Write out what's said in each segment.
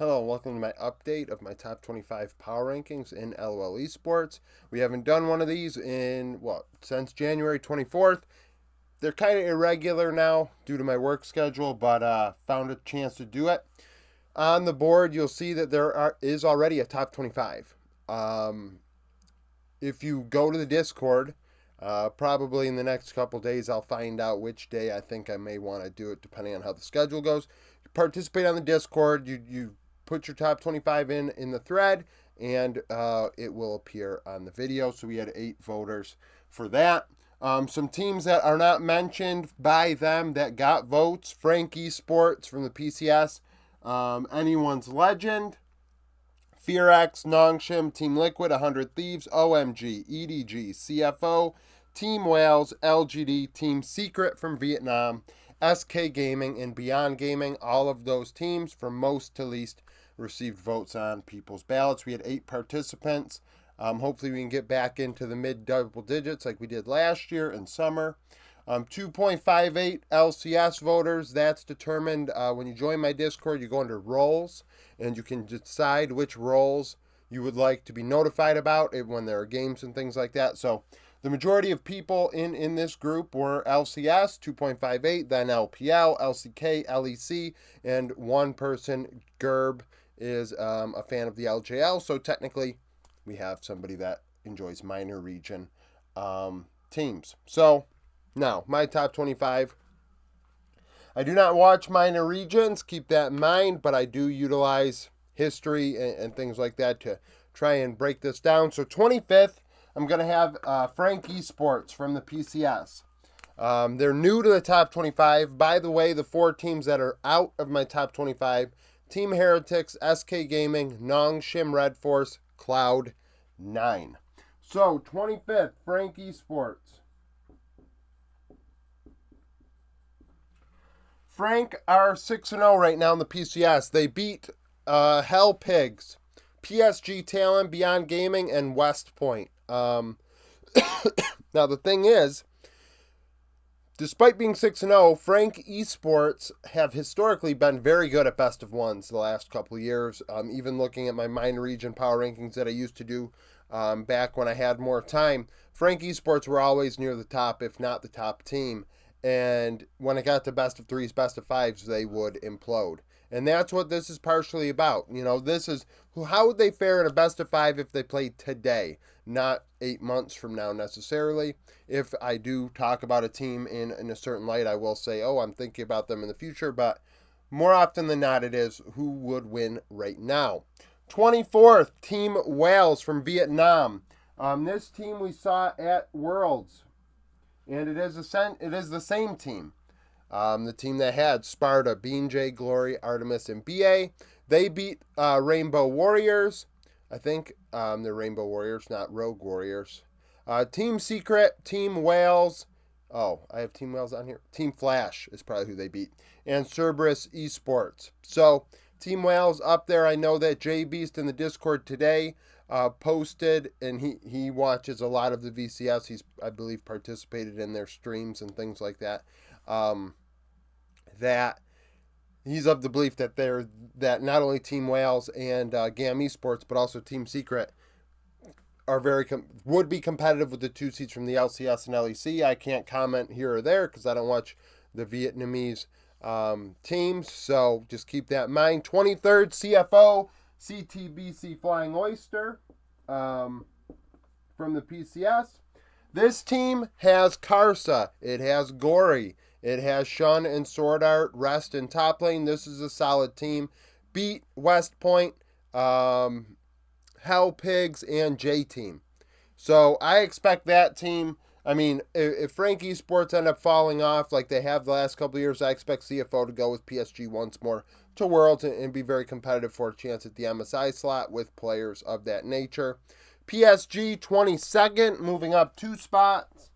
Hello, welcome to my update of my top 25 power rankings in Lol Esports. We haven't done one of these since January 24th. They're kind of irregular now due to my work schedule, but found a chance to do it. On the board, you'll see that is already a top 25. If you go to the Discord, probably in the next couple days, I'll find out which day I think I may want to do it, depending on how the schedule goes. You participate on the Discord. You put your top 25 in the thread, and it will appear on the video. So we had 8 voters for that. Some teams that are not mentioned by them that got votes: Frank Esports from the PCS, Anyone's Legend, FearX, Nongshim, Team Liquid, 100 Thieves, OMG, EDG, CFO, Team Wales, LGD, Team Secret from Vietnam, SK Gaming, and Beyond Gaming. All of those teams, from most to least, received votes on people's ballots. We had 8 participants. Hopefully we can get back into the mid double digits like we did last year in summer. 2.58 LCS voters. That's determined when you join my Discord. You go under roles, and you can decide which roles you would like to be notified about when there are games and things like that. So the majority of people in this group were LCS, 2.58, then LPL, LCK, LEC, and one person, Gerb, is a fan of the LJL. So technically, we have somebody that enjoys minor region teams. So now, my top 25. I do not watch minor regions, keep that in mind, but I do utilize history and things like that to try and break this down. So 25th, I'm going to have Frank Esports from the PCS. They're new to the top 25. By the way, the 4 teams that are out of my top 25: Team Heretics, SK Gaming, Nongshim Red Force, Cloud9. So 25th, Frank Esports. Frank are 6-0 right now in the PCS. They beat Hell Pigs, PSG Talent, Beyond Gaming, and West Point. Now, the thing is, despite being 6-0, Frank Esports have historically been very good at best of ones the last couple of years. Even looking at my minor region power rankings that I used to do back when I had more time, Frank Esports were always near the top, if not the top team. And when it got to best of 3s, best of 5s, they would implode. And that's what this is partially about. You know, this is how would they fare in a best of 5 if they played today, not 8 months from now necessarily. If I do talk about a team in a certain light, I will say, oh, I'm thinking about them in the future. But more often than not, it is who would win right now. 24th, Team Wales from Vietnam. This team we saw at Worlds. And it is the same team. The team that had Sparta, BJ, Glory, Artemis, and BA. They beat Rainbow Warriors. I think they're Rainbow Warriors, not Rogue Warriors. Team Secret, Team Wales. Oh, I have Team Wales on here. Team Flash is probably who they beat. And Cerberus Esports. So, Team Wales up there. I know that J Beast in the Discord today posted, and he watches a lot of the VCS. He's, I believe, participated in their streams and things like that. That he's of the belief that not only Team Wales and GAM Esports, but also Team Secret are would be competitive with the 2 seats from the LCS and LEC. I can't comment here or there because I don't watch the Vietnamese teams, so just keep that in mind. 23rd, CFO, CTBC Flying Oyster from the PCS. This team has Karsa, it has Gory, it has Shun and Sword Art, Rest and top lane. This is a solid team. Beat West Point, Hell Pigs, and J Team. So I expect that team. I mean, if Frank Esports end up falling off like they have the last couple of years, I expect CFO to go with PSG once more to Worlds and be very competitive for a chance at the MSI slot with players of that nature. PSG 22nd, moving up 2 spots.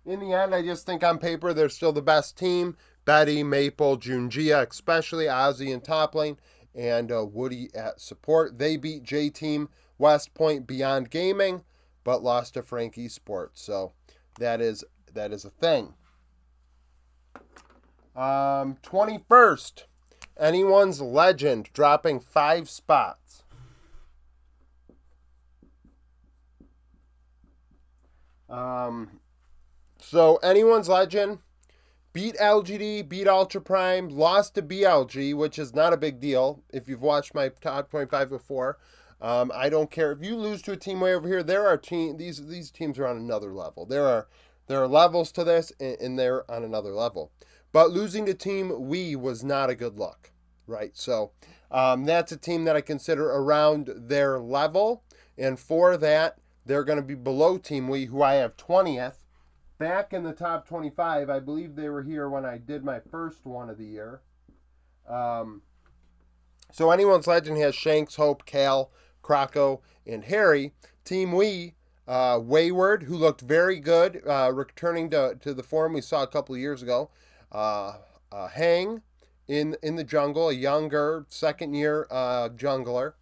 In the end, I just think on paper they're still the best team. Betty, Maple, Junjia, especially Ozzy in top lane, and Woody at support. They beat J-Team, West Point, Beyond Gaming, but lost to Frank Esports. So that is a thing. 21st, Anyone's Legend dropping 5 spots. So Anyone's Legend beat LGD, beat Ultra Prime, lost to BLG, which is not a big deal if you've watched my top 25 before. I don't care if you lose to a team way over here. There are these teams are on another level. There are levels to this, and they're on another level. But losing to Team We was not a good look, right? So that's a team that I consider around their level, and for that they're going to be below Team We, who I have 20th. Back in the top 25, I believe they were here when I did my first one of the year. So Anyone's Legend has Shanks, Hope, Cal, Croco, and Harry. Team We, Wayward, who looked very good, returning to the form we saw a couple of years ago. Hang in the jungle, a younger second-year jungler.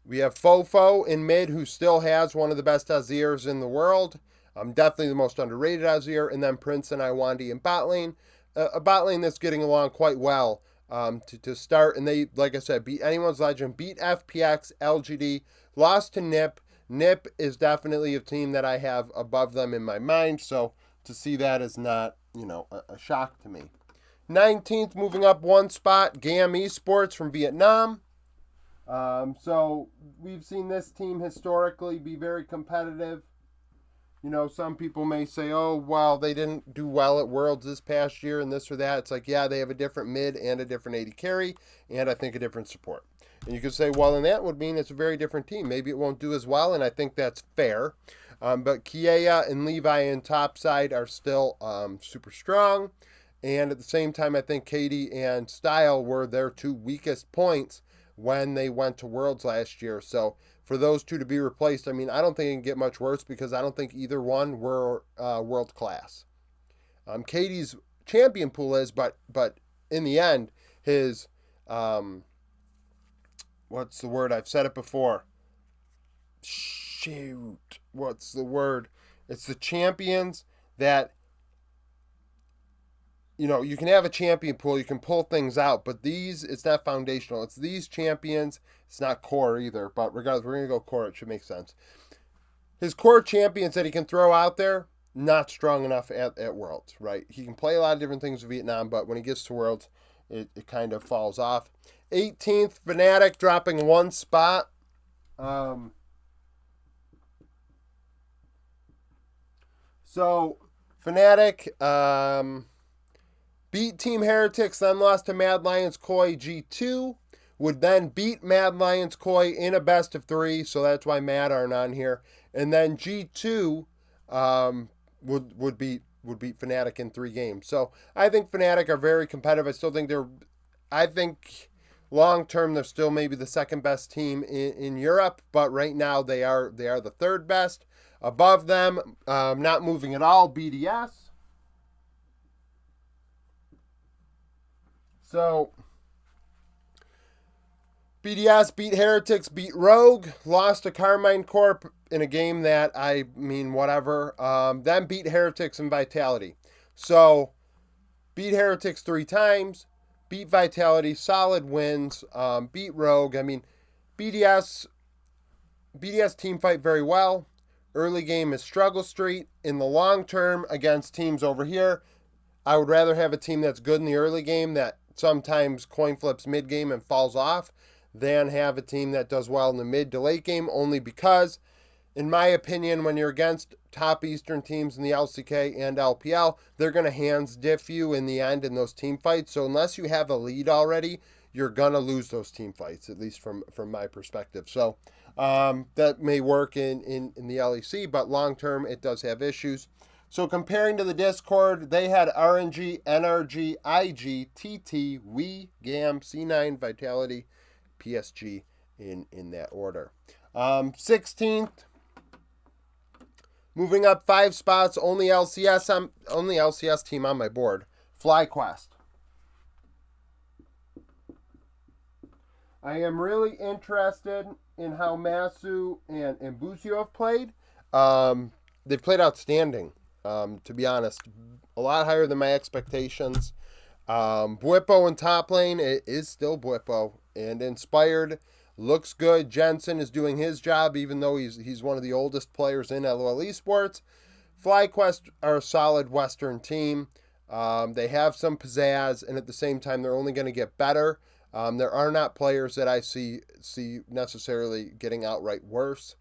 We have Fofo in mid, who still has one of the best Azirs in the world. Definitely the most underrated Azir. And then Prince and Iwandi in bot lane. A bot lane that's getting along quite well to start. And they, like I said, beat Anyone's Legend, beat FPX, LGD, lost to NIP. NIP is definitely a team that I have above them in my mind. So to see that is not, a shock to me. 19th, moving up one spot, GAM Esports from Vietnam. So we've seen this team historically be very competitive. Some people may say, oh, well, they didn't do well at Worlds this past year and this or that. It's like, yeah, they have a different mid and a different AD carry and I think a different support. And you could say, well, then that would mean it's a very different team. Maybe it won't do as well, and I think that's fair. But Kiea and Levi in topside are still super strong. And at the same time, I think Katie and Style were their two weakest points when they went to Worlds last year. So for those two to be replaced, I mean, I don't think it can get much worse because I don't think either one were world class. Katie's champion pool is, but in the end, his what's the word? I've said it before. Shoot, what's the word? It's the champions that you can have a champion pool, you can pull things out, but it's not foundational. It's these champions. It's not core either, but regardless, we're going to go core. It should make sense. His core champions that he can throw out there, not strong enough at Worlds, right? He can play a lot of different things with Vietnam, but when he gets to Worlds, it kind of falls off. 18th, Fnatic dropping one spot. So, Fnatic beat Team Heretics, then lost to Mad Lions Koi G2. Would then beat Mad Lions Koi in a best of 3, so that's why Mad aren't on here. And then G2 would beat Fnatic in 3 games. So I think Fnatic are very competitive. I think long term they're still maybe the second best team in Europe, but right now they are the third best. Above them, not moving at all, BDS. So, BDS beat Heretics, beat Rogue, lost to Carmine Corp in a game that, whatever. Then beat Heretics and Vitality. So, beat Heretics 3 times, beat Vitality, solid wins, beat Rogue. BDS team fight very well. Early game is struggle street. In the long term, against teams over here, I would rather have a team that's good in the early game that sometimes coin flips mid game and falls off than have a team that does well in the mid to late game, only because, in my opinion, when you're against top Eastern teams in the LCK and LPL, they're going to hands diff you in the end in those team fights. So unless you have a lead already, you're going to lose those team fights, at least from my perspective. So that may work in the LEC, but long term it does have issues. So comparing to the Discord, they had RNG, NRG, IG, TT, We, GAM, C9, Vitality, PSG in that order. 16th, moving up 5 spots, only LCS team on my board, FlyQuest. I am really interested in how Masu and Busio have played. They've played outstanding. To be honest, a lot higher than my expectations. Bwippo in top lane, it is still Bwippo. And Inspired looks good. Jensen is doing his job, even though he's one of the oldest players in Lol Esports. FlyQuest are a solid Western team. They have some pizzazz, and at the same time, they're only going to get better. There are not players that I see necessarily getting outright worse.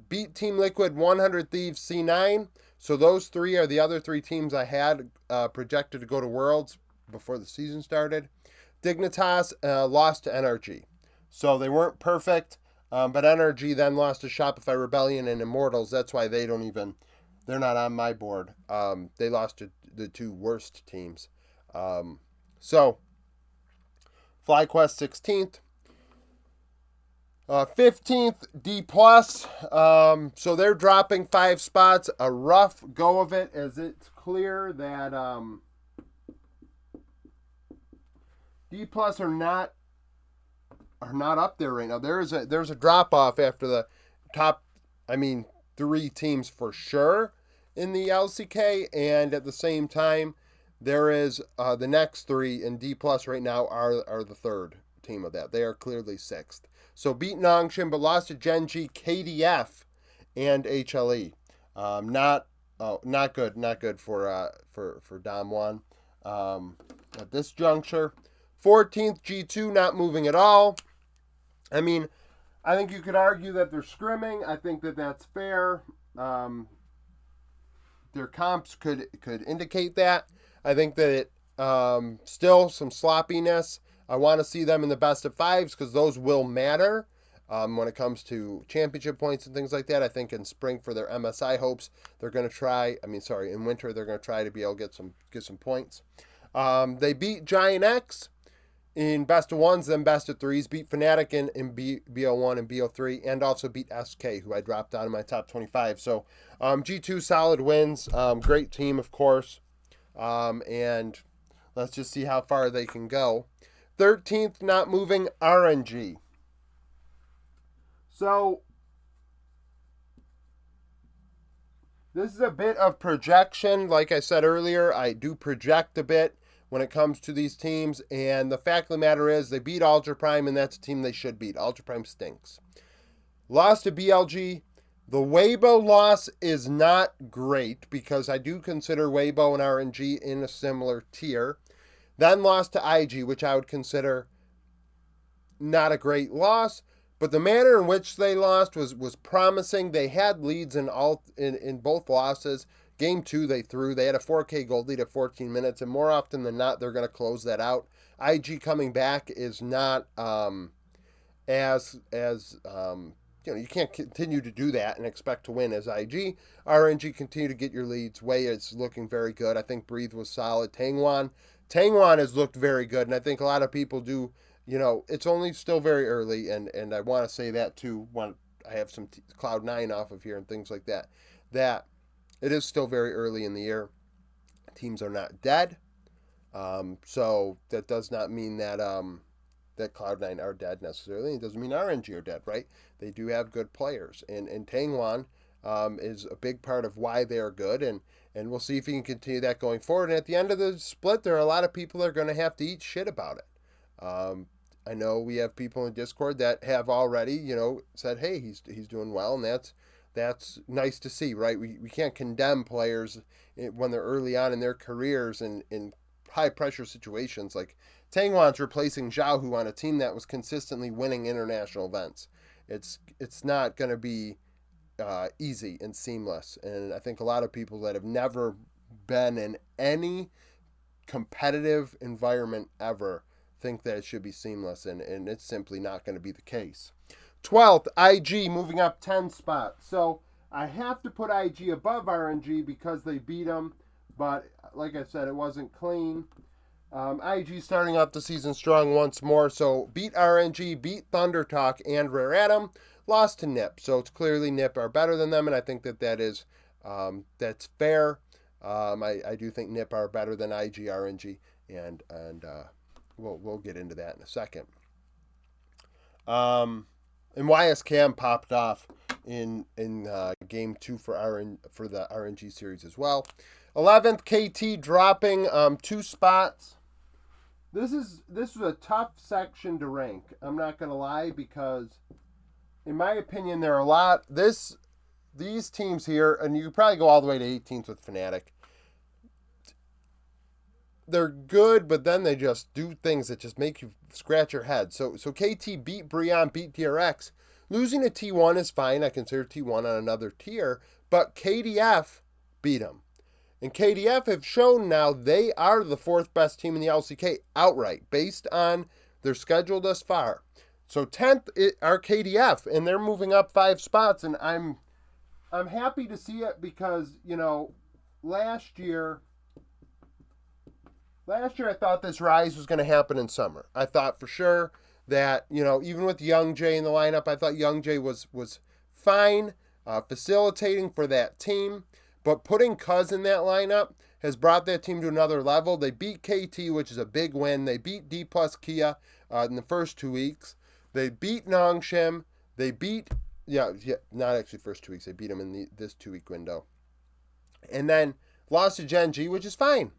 Beat Team Liquid, 100 Thieves, C9. So those three are the other three teams I had projected to go to Worlds before the season started. Dignitas lost to NRG. So they weren't perfect, but NRG then lost to Shopify Rebellion and Immortals. That's why they're not on my board. They lost to the two worst teams. So FlyQuest 16th. 15th, D+. So they're dropping 5 spots. A rough go of it, as it's clear that D+ are not up there right now. There's a drop off after the top, 3 teams for sure in the LCK, and at the same time, there is the next 3 in D+ right now are the third team of that. They are clearly 6th. So beat Nongshin, but lost to gen.g, KDF, and HLE. Not good. Not good for Dom 1 at this juncture. 14th, G2 not moving at all. I think you could argue that they're scrimming. I think that that's fair. Their comps could indicate that. I think that it still some sloppiness. I want to see them in the best of 5s because those will matter when it comes to championship points and things like that. I think in spring for their MSI hopes, they're going to try. In winter they're going to try to be able to get some points. They beat Giant X in best of 1s, then best of 3s. Beat Fnatic in BO1 and BO3, and also beat SK, who I dropped out of my top 25. So G2 solid wins. Great team, of course. And let's just see how far they can go. 13th, not moving, RNG. So this is a bit of projection. Like I said earlier, I do project a bit when it comes to these teams. And the fact of the matter is they beat Ultra Prime, and that's a team they should beat. Ultra Prime stinks. Lost to BLG. The Weibo loss is not great because I do consider Weibo and RNG in a similar tier. Then lost to IG, which I would consider not a great loss. But the manner in which they lost was promising. They had leads in both losses. Game 2 they threw. They had a 4K gold lead at 14 minutes, and more often than not, they're going to close that out. IG coming back is not you can't continue to do that and expect to win as IG. RNG continue to get your leads. Wei is looking very good. I think Breathe was solid. Tangwan has looked very good, and I think a lot of people do. It's only still very early, and I want to say that too when I have some Cloud9 off of here and things like that, that it is still very early in the year. Teams are not dead. So that does not mean that that Cloud9 are dead necessarily. It doesn't mean RNG are dead, right? They do have good players. And Tangwan is a big part of why they are good, and we'll see if he can continue that going forward. And at the end of the split, there are a lot of people that are going to have to eat shit about it. I know we have people in Discord that have already, said, hey, he's doing well, and that's nice to see, right? We can't condemn players when they're early on in their careers and in high-pressure situations. Like Tangwan's replacing Xiaohu on a team that was consistently winning international events. It's not going to be easy and seamless. And I think a lot of people that have never been in any competitive environment ever think that it should be seamless, and it's simply not going to be the case. 12th, IG moving up 10 spots. So I have to put IG above RNG because they beat them, but like I said, it wasn't clean. IG starting off the season strong once more. So beat RNG, beat Thunder Talk and Rare Atom, lost to NIP. So it's clearly NIP are better than them, and I think that is that's fair. I do think NIP are better than IG, RNG, and we'll get into that in a second. And YSCam popped off in game 2 for the RNG series as well. 11th, KT dropping 2 spots. this was a tough section to rank. I'm not gonna lie, because in my opinion there are a lot these teams here, and you could probably go all the way to 18th with Fnatic. They're good, but then they just do things that just make you scratch your head. So KT beat Breon, beat DRX. Losing a T1 is fine. I consider T1 on another tier, but KDF beat them. And KDF have shown now they are the fourth best team in the LCK outright, based on their schedule thus far. So 10th are KDF, and they're moving up 5 spots, and I'm happy to see it, because, last year I thought this rise was going to happen in summer. I thought for sure that, even with Young Jay in the lineup, I thought Young Jay was fine, facilitating for that team. But putting Cuz in that lineup has brought that team to another level. They beat KT, which is a big win. They beat D plus Kia in the first 2 weeks. They beat Nongshim. They beat, not actually first 2 weeks. They beat them in this 2-week window. And then lost to Gen.g, which is fine.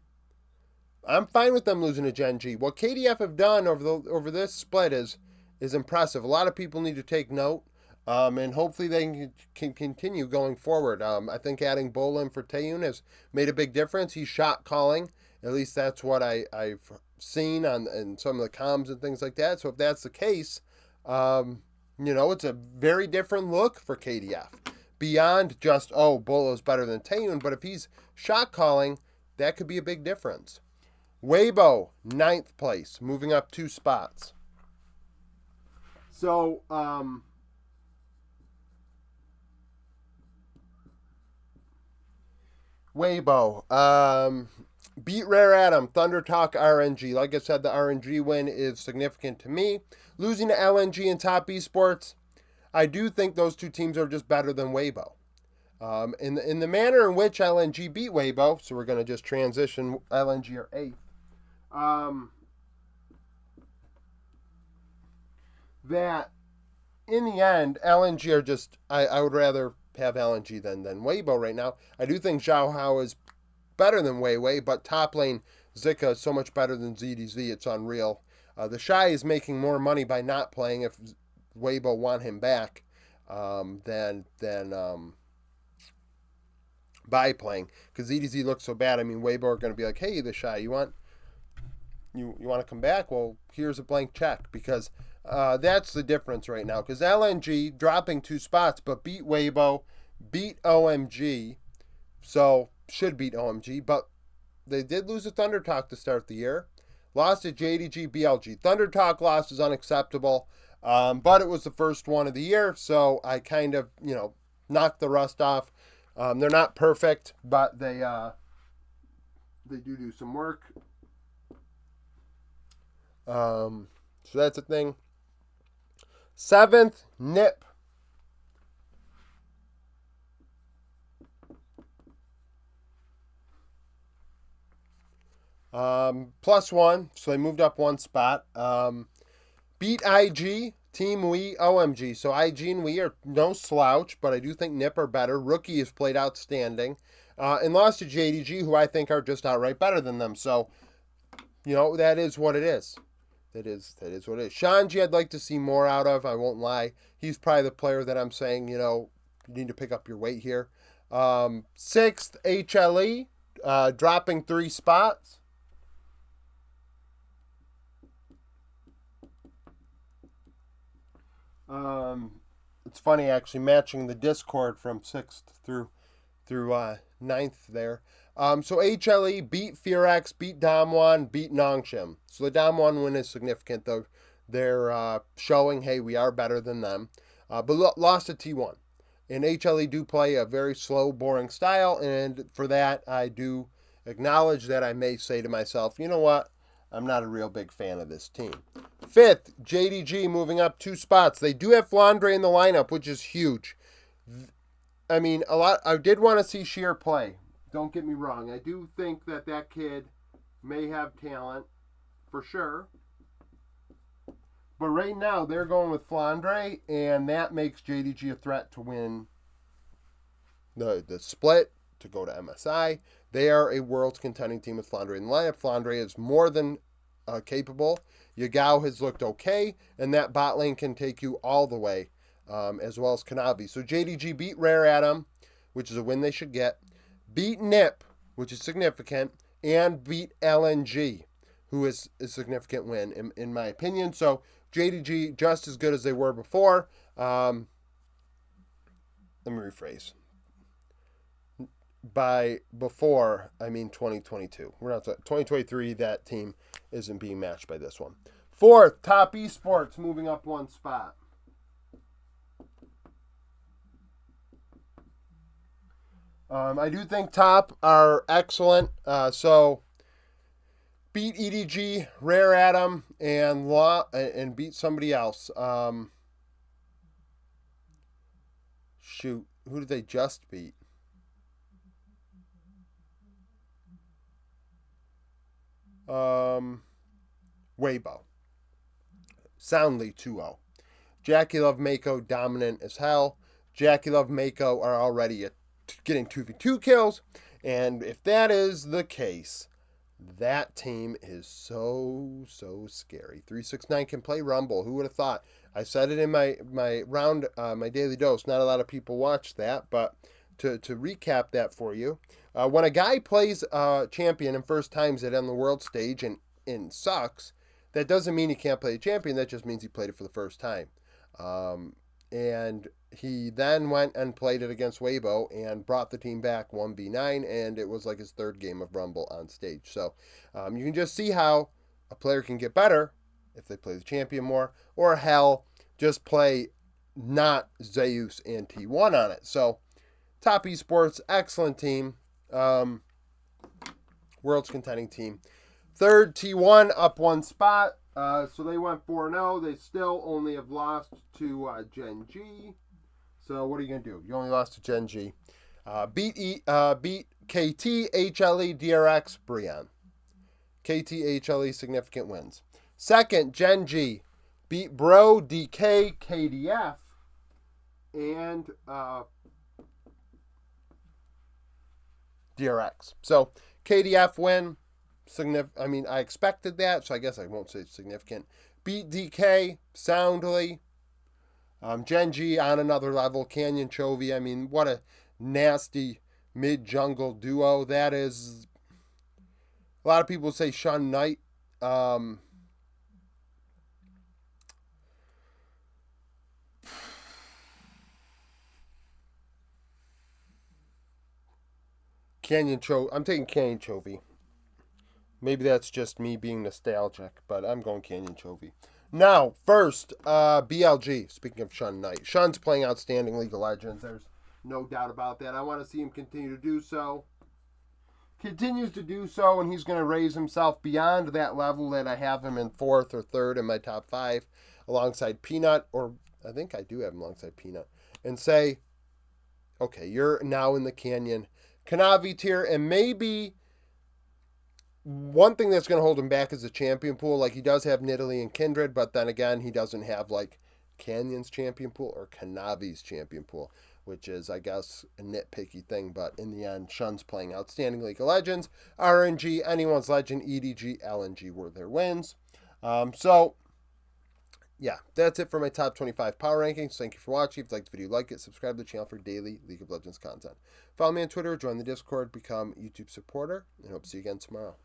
I'm fine with them losing to Gen.g. What KDF have done over this split is impressive. A lot of people need to take note, and hopefully they can continue going forward. I think adding Bolin for Taeyun has made a big difference. He's shot calling. At least that's what I've seen in some of the comms and things like that. So if that's the case, it's a very different look for KDF. Beyond just, Bolo's better than Taeyun, but if he's shot calling, that could be a big difference. Weibo, 9th place, moving up 2 spots. So, Weibo, beat Rare Atom, Thunder Talk, RNG. Like I said, the RNG win is significant to me. Losing to LNG and Top Esports, I do think those two teams are just better than Weibo. In the manner in which LNG beat Weibo, so we're going to just transition. LNG are 8th. That in the end, LNG are just, I would rather have LNG than Weibo right now. I do think Zhao Hao is better than Weiwei, but top lane Zika is so much better than ZDZ, it's unreal. The Shy is making more money by not playing if Weibo want him back than by playing, because ZDZ looks so bad. I mean, Weibo are going to be like, hey, the Shy, you want to come back? Well, here's a blank check, because that's the difference right now. Because LNG dropping 2 spots, but beat Weibo, beat OMG, so should beat OMG, but they did lose to Thunder Talk to start the year. Lost to JDG, BLG. Thunder Talk loss is unacceptable, but it was the first one of the year, so I kind of, knocked the rust off. They're not perfect, but they do some work. So that's a thing. 7th, Nip. +1, so they moved up 1 spot. Beat IG, Team We, OMG. So IG and We are no slouch, but I do think Nip are better. Rookie has played outstanding. And lost to JDG, who I think are just outright better than them. So, that is what it is. That is what it is. Shanji, I'd like to see more out of. I won't lie. He's probably the player that I'm saying, you need to pick up your weight here. 6th, HLE, dropping 3 spots. It's funny, actually, matching the Discord from 6th through 9th there. So HLE beat FearX, beat Damwon, beat Nongshim. So the Damwon win is significant, though. They're showing, hey, we are better than them. But lost to T1. And HLE do play a very slow, boring style, and for that, I do acknowledge that I may say to myself, you know what? I'm not a real big fan of this team. 5th, JDG moving up 2 spots. They do have Flandre in the lineup, which is huge. I mean, I did want to see Sheer play. Don't get me wrong. I do think that kid may have talent, for sure. But right now, they're going with Flandre, and that makes JDG a threat to win the split, to go to MSI. They are a world's contending team with Flandre in the lineup. Flandre is more than capable. Yagao has looked okay, and that bot lane can take you all the way, as well as Kanavi. So JDG beat Rare Atom, which is a win they should get, beat Nip, which is significant, and beat LNG, who is a significant win, in my opinion. So JDG just as good as they were before. Let me rephrase. By before, I mean 2022. We're not 2023. That team isn't being matched by this one. Fourth, Top Esports moving up one spot. I do think Top are excellent. So beat EDG, Rare Atom, and beat somebody else. Shoot, who did they just beat? Weibo. Soundly 2-0. Jackie Love Mako dominant as hell. Jackie Love Mako are already getting 2v2 kills. And if that is the case, that team is so scary. 369 can play Rumble. Who would have thought? I said it in my round, my daily dose. Not a lot of people watch that, but to recap that for you, when a guy plays champion and first times it on the world stage and sucks, that doesn't mean he can't play a champion. That just means he played it for the first time. And he then went and played it against Weibo and brought the team back 1v9, and it was like his third game of Rumble on stage. So you can just see how a player can get better if they play the champion more, or hell, just play not Zeus and T1 on it. So Top Esports, excellent team. World's contending team. Third, T1 up one spot. So they went 4-0. They still only have lost to Gen.g. So what are you going to do? You only lost to Gen.g. Beat KT, HLE, DRX, Brian. KT, HLE, significant wins. Second, Gen.g. Beat Bro, DK, KDF, and DRX. So KDF win. I mean, I expected that, so I guess I won't say it's significant. Beat DK soundly. Gen.g on another level. Canyon Chovy. I mean, what a nasty mid-jungle duo that is. A lot of people say Shun Knight. Canyon Chovy. I'm taking Canyon Chovy. Maybe that's just me being nostalgic, but I'm going Canyon Chovy. Now, first, BLG. Speaking of Shun Knight. Shun's playing outstanding League of Legends. There's no doubt about that. I want to see him continue to do so. Continues to do so, and he's going to raise himself beyond that level that I have him in fourth or third in my top 5, alongside Peanut, or I think I do have him alongside Peanut, and say, okay, you're now in the Canyon Kanavi tier, and maybe one thing that's going to hold him back is the champion pool. Like, he does have Nidalee and Kindred, but then again, he doesn't have, like, Canyon's champion pool or Kanavi's champion pool, which is, I guess, a nitpicky thing. But in the end, Shun's playing outstanding League of Legends. RNG, Anyone's Legend, EDG, LNG were their wins. So, yeah, that's it for my top 25 power rankings. Thank you for watching. If you liked the video, like it, subscribe to the channel for daily League of Legends content. Follow me on Twitter, join the Discord, become a YouTube supporter, and hope to see you again tomorrow.